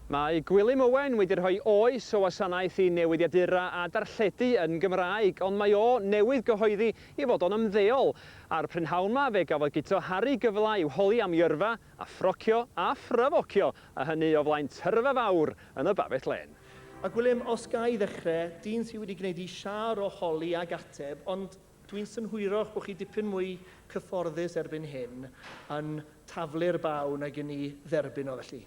Mae Gwilym Owen wedi rhoi oes o wasanaeth i newidiadura a darlledu yn Gymraeg, ond mae o newydd gyhoeddi I fod o'n ymddeol. A'r prynhawn ma fe gafodd Guto Harri gyfle i'w holi am yrfa, a ffrocio a phryfocio, a hynny o flaen tyrfa fawr yn y babell len. A Gwilym, os ga I ddechrau, dyn sydd wedi gwneud I siar o holi ag ateb, ond dwi'n synhwyroch bod chi dipyn mwy cyfforddus erbyn hyn yn taflu'r baw nag yn I dderbyn o felly.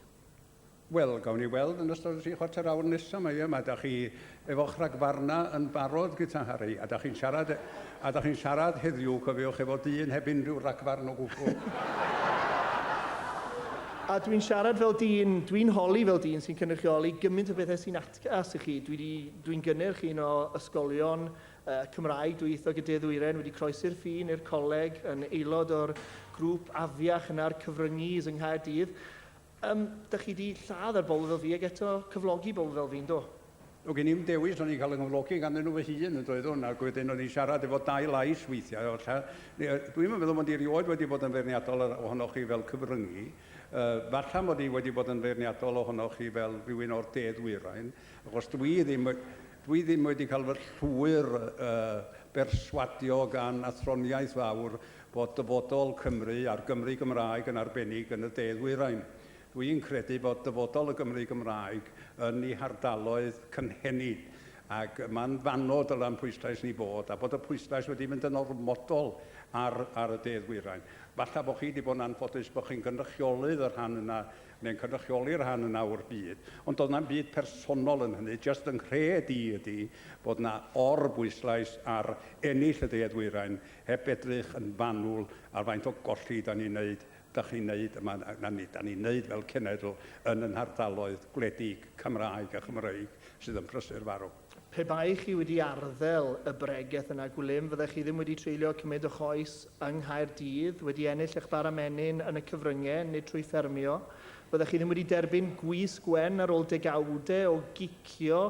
Wel, gawn ni weld yn ystod y 3 chwarter awr nesaf mae da chi efo'ch rhagfarna yn barod gyda Harri, a da chi'n siarad heddiw, cofiwch efo dyn heb unrhyw rhagfarn o gwbl. A dwi'n siarad fel dyn, dwi'n holi fel dyn sy'n cynrychioli gymaint o bethau sy'n atgas I chi. Dwi'n gynnyrch un o ysgolion Cymraeg dwyieithog y Deddwyren wedi croesi'r ffin i'r coleg yn aelod o'r grŵp afiach yna'r cyfryngis yng Nghaerdydd. Da chi wedi lladd ar bobl fel fi ag eto cyflogi bobl fel fi'n do? O gen i'n dewis o'n i'n cael yng nghyflogi gan nhw fy hun yn dweud hwn, ac wedyn o'n i'n siarad efo 2 lais weithiau. Dwi'n meddwl bod i rioed wedi bod yn feirniadol ohonoch chi fel cyfryngu. Falle mod I wedi bod yn feirniadol ohonoch chi fel rhywun o'r Deddwyrain, achos dwi ddim wedi cael fy llwyr berswadio gan athroniaeth fawr bod dyfodol Cymru a'r Gymru Gymraeg yn arbennig yn y Deddwyrain. Dwi'n credu bod dyfodol y Gymru Gymraeg yn ei hardaloedd cynhenid, ac mae'n fanod dyla'n pwyslais ni bod, a bod y pwyslais wedi mynd yn ormodol ar y Deddwyrain. Falle bod chi wedi bod yn anffodus bod chi'n cynrychioli'r rhan yna, neu'n cynrychioli'r rhan yna o'r byd, ond doedd na'm byd personol yn hynny, jyst yn cred I ydy bod yna orbwyslais ar ennill y Deddwyrain, heb edrych yn fanwl ar faint o golli da ni'n neud fel cenedl yn yn hardaloedd gwledig Cymraeg a Chymreig sydd yn prysur farw. Pe bai chi wedi arddel y bregaeth yna Gwilym, fyddech chi ddim wedi treulio cymryd y choes yng Nghaerdydd, wedi ennill eich baramenyn yn y cyfryngau, nid trwy ffermio. Fyddech chi ddim wedi derbyn gwys gwen ar ôl degawdau o gicio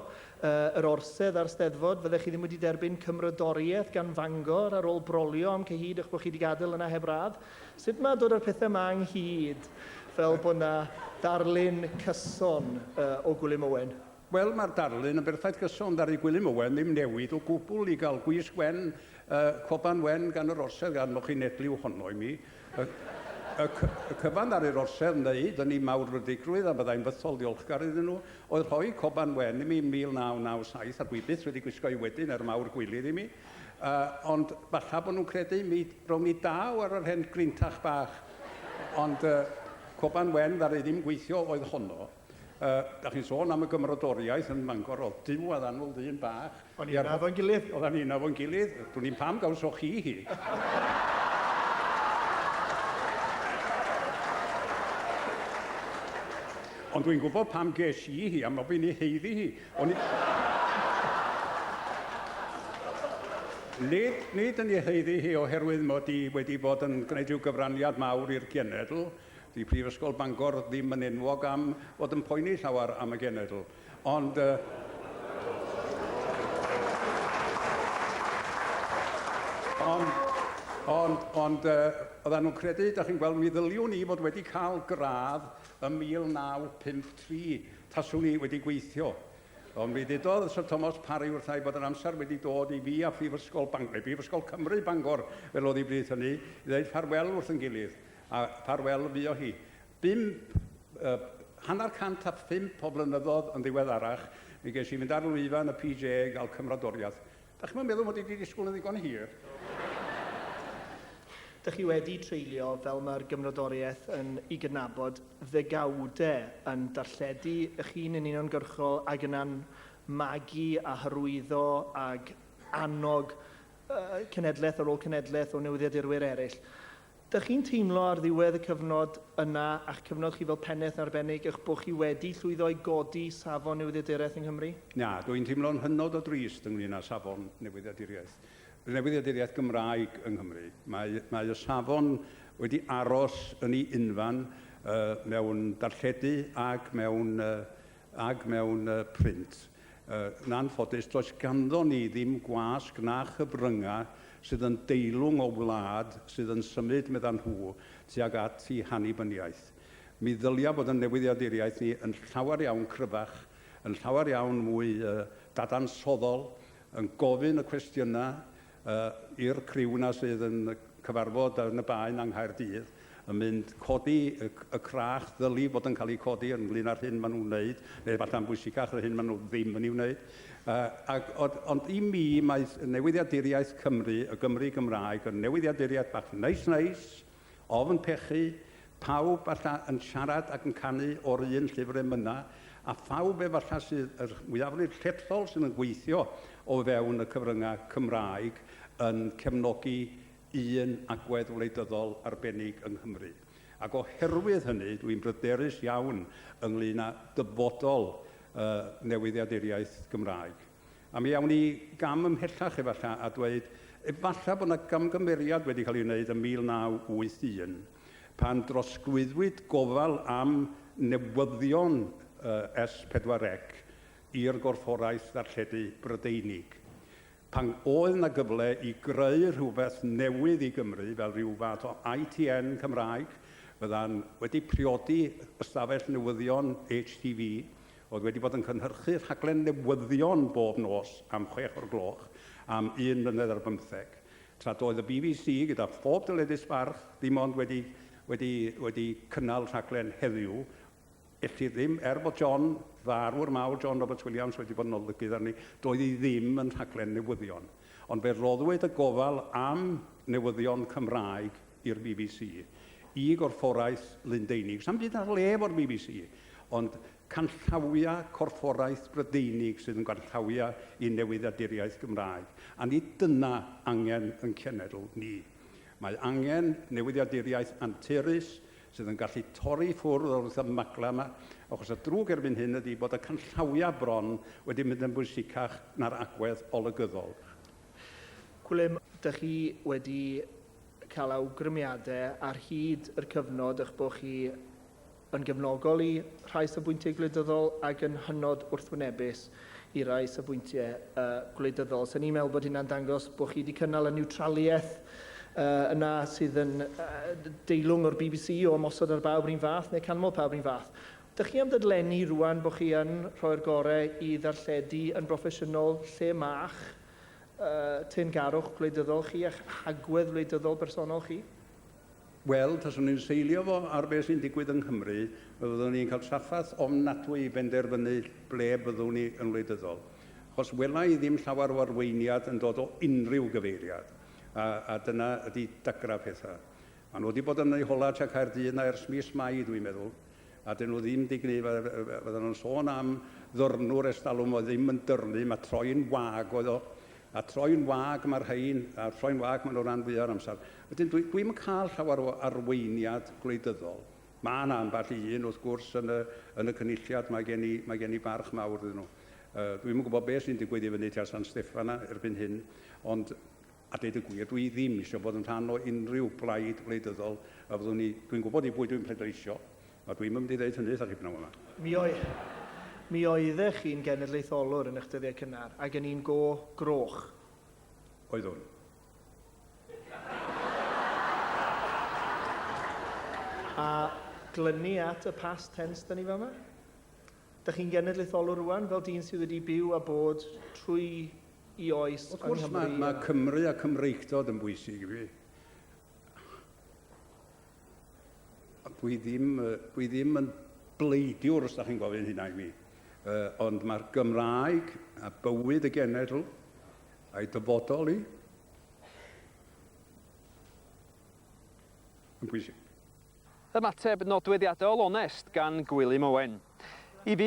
yr orsedd a'r Steddfod. Fyddech chi ddim wedi derbyn cymrydoriaeth gan Fangor ar ôl brolio am cyhyd eich bod chi wedi gadael yna heb radd. Sut mae dod â'r pethau yma ynghyd fel bod yna darlun cyson o Gwilym Owen? Wel, mae'r darlun yn berffaith gyson ar ei Gwilym Owen ddim newid o gwbl I gael gwys gwen, coban wen gan yr orsedd gan mo chi'n edliw honno I mi. Y cyfan ar yr orsedd wneud, yn ei mawrwydigrwydd, a byddai'n fythol ddiolchgar iddyn nhw, oedd rhoi coban wen I mi 1997, a dwi byth wedi gwisgo I wedyn ar mawr gwylydd I mi. Ond falle bod nhw'n credu rown ni daw ar yr hen grintach bach, ond coban wen ddari ddim gweithio oedd honno. Da chi'n sôn am y gymrodoriaeth yn Mangor, o diw a ddanwl dyn bach. O'n i'n afo'n gilydd. Oedden ni'n afo'n gilydd, dwi'n ni'n pam gawsoch chi hi. Ond dwi'n gwybod pam ges I hi, am ofyn I heiddi hi. Nid yn ei heiddi hi oherwydd mod I wedi bod yn gwneud i'w gyfraniad mawr i'r genedl. Di Prifysgol Bangor ddim yn enwog am fod yn poeni llawer am y genedl. Ond oedden nhw'n credu, da chi'n gweld, mi ddyliwn I fod wedi cael gradd ym 1953, taswn I wedi gweithio. Ond mi ddudodd Sir Thomas Parry wrthai bod yr amser wedi dod I fi a Prifysgol Bangor, Prifysgol Cymru Bangor, fel oedd I bryd hynny, I ddeud ffarwel wrth yn gilydd. A ffarwel fi o hi. 105 o blynyddoedd yn ddiweddarach, mi ges I fynd ar lwyfan y PJ gael cymrodoriaeth. Da chi'n meddwl mod I wedi disgwyl yn ddigon hir? Dych chi wedi treulio fel mae'r gymrodoriaeth yn ei gynabod ddegawdau yn darlledu eich hun yn uniongyrchol ac yna'n magu a hyrwyddo ag annog cenedlaeth ar ôl cenedlaeth o newyddiadurwyr eraill. Dych chi'n teimlo ar ddiwedd y cyfnod yna a'ch cyfnod chi fel pennaeth arbennig eich bod chi wedi llwyddo I godi safon newyddiaduraeth yng Nghymru? Na, dwi'n teimlo'n hynod o drist ynglyn â safon newyddiaduraeth. Newyddiaduraeth Gymraeg yng Nghymru. Mae y safon wedi aros yn ei unfan mewn darlledu ag mewn print. Yn anffodus, does ganddo ni ddim gwasg na chyfryngau sydd yn deilwng o wlad sydd yn symud meddan nhw tuag at ei hannibyniaeth. mi ddylia bod yn newyddiaduriaeth ni yn llawer iawn cryfach, yn llawer iawn mwy dadansoddol, yn gofyn y cwestiynau i'r criw na sydd yn cyfarfod yn y bain yng Nghaerdydd, yn mynd codi y crach ddylu bod yn cael ei codi ynglyn â'r hyn maen nhw'n wneud, neu falle'n bwysicach yr hyn maen nhw ddim yn ei wneud. Ond i mi, mae newyddiaduriaeth Cymru, y Gymru Gymraeg, yn newyddiaduriaeth bach neis, ofn pechu, pawb falle yn siarad ac yn canu o'r un llyfr emyna, a phawb efallai sydd yr mwyafrif llethol sydd yn gweithio o fewn y cyfryngau Cymraeg yn cefnogi un agwedd wleidyddol arbennig yng Nghymru. Ac oherwydd hynny, dwi'n bryderus iawn ynglyn â dyfodol newyddiaduriaeth Gymraeg. A mi awn ni gam ymhellach efallai a dweud, efallai bod yna gamgymeriad wedi cael ei wneud yn 1981, pan drosglwyddwyd gofal am newyddion S4C i'r gorfforaeth ddarlledu Brydeinig. Pan oedd yna gyfle i greu rhywbeth newydd i Gymru fel rhyw fath o ITN Cymraeg, fydda'n wedi priodi ystafell newyddion HTV, oedd wedi bod yn cynhyrchu rhaglen newyddion bob nos am 6 o'r gloch, am 1 mlynedd ar 15. Tra doedd y BBC gyda phob dyledus farch ddim ond wedi cynnal rhaglen heddiw, Elli ddim, bod John, farwr mawr John Roberts Williams wedi bod yn olygydd arni, doedd hi ddim yn rhaglen newyddion. Ond fe roddwyd y gofal am newyddion Cymraeg i'r BBC i gorfforaeth Lundeinig. Sa'n byd ar lef o'r BBC, ond canllawia corfforaeth Brydeinig sydd yn canllawia i newyddiaduriaeth Gymraeg. A ni dyna angen yn cenedl ni. Mae angen newyddiaduriaeth anturus sydd yn gallu torri ffwrdd o'r wrth y magla yma, achos y drwg erbyn hyn ydy bod y canllawia bron wedi mynd yn bwysicach na'r agwedd olygyddol. Gwilym, ydych chi wedi cael awgrymiadau ar hyd yr cyfnod eich bod chi yn gefnogol i rhai safbwyntiau gwleidyddol ac yn hynod wrthwynebus i rai safbwyntiau gwleidyddol. So ni'n meddwl bod hynna'n dangos bod chi wedi cynnal y niwtraliaeth yna sydd yn deilwng o'r BBC o ymosod ar bawb rhywun fath neu canmol pawb rhywun fath. Dych chi am ddadlenni rwan bod chi yn rhoi'r gorau i ddarlledu yn broffesiynol lle mach teyrngarwch gwleidyddol chi a'ch agwedd gwleidyddol bersonol chi? Wel, taswn ni'n seilio fo ar beth sy'n digwydd yng Nghymru, byddwn ni'n cael traffaeth ofnadwy i benderfynu ble byddwn ni yn wleidyddol. Achos wela i ddim llawer o arweiniad yn dod o unrhyw gyfeiriad. A dyna ydy dagra pethau. Maen nhw wedi bod yn ei hola tua Caerdydd na ers mis Mai, dwi'n meddwl. A dyn nhw ddim digni, fydden nhw'n sôn am ddyrnwr estalwm oedd ddim yn dyrnu, mae troi'n wag oedd o. A troi'n wag mae'r rhain, a troi'n wag maen nhw'n rhan fwyaf o'r amser. Wedyn, dwi'n cael llawer o arweiniad gwleidyddol. Mae yna ambell un wrth gwrs yn y cynulliad, mae gen i barch mawr ydyn nhw. Dwi'n gwybod beth sy'n digwydd i fyny tua San Steffan erbyn hyn, ond a dweud y gwir, dwi ddim eisiau bod yn rhan o unrhyw blaid gwleidyddol, a dwi'n gwybod i bwy dwi'n pleidleisio, a dwi'n mynd i ddeud hynny, sa chi bnawn yma. Mi oeddech chi'n genedlaetholwr yn eich dyddiau cynnar, ac yn un go groch. Oeddwn. A glynu at y past tense dyn ni fama? Dych chi'n genedlaetholwr rwan, fel dyn sydd wedi byw a bod trwy i oes yng Nghymru? Wrth gwrs, mae Cymru a Cymreictod yn bwysig i fi. Dwi ddim yn bleidiwr, os da chi'n gofyn hynna i mi. Ond mae'r Gymraeg a bywyd y genedl a'i dyfodol i yn bwysig. Ymateb nodweddiadol onest gan Gwilym Owen. I fi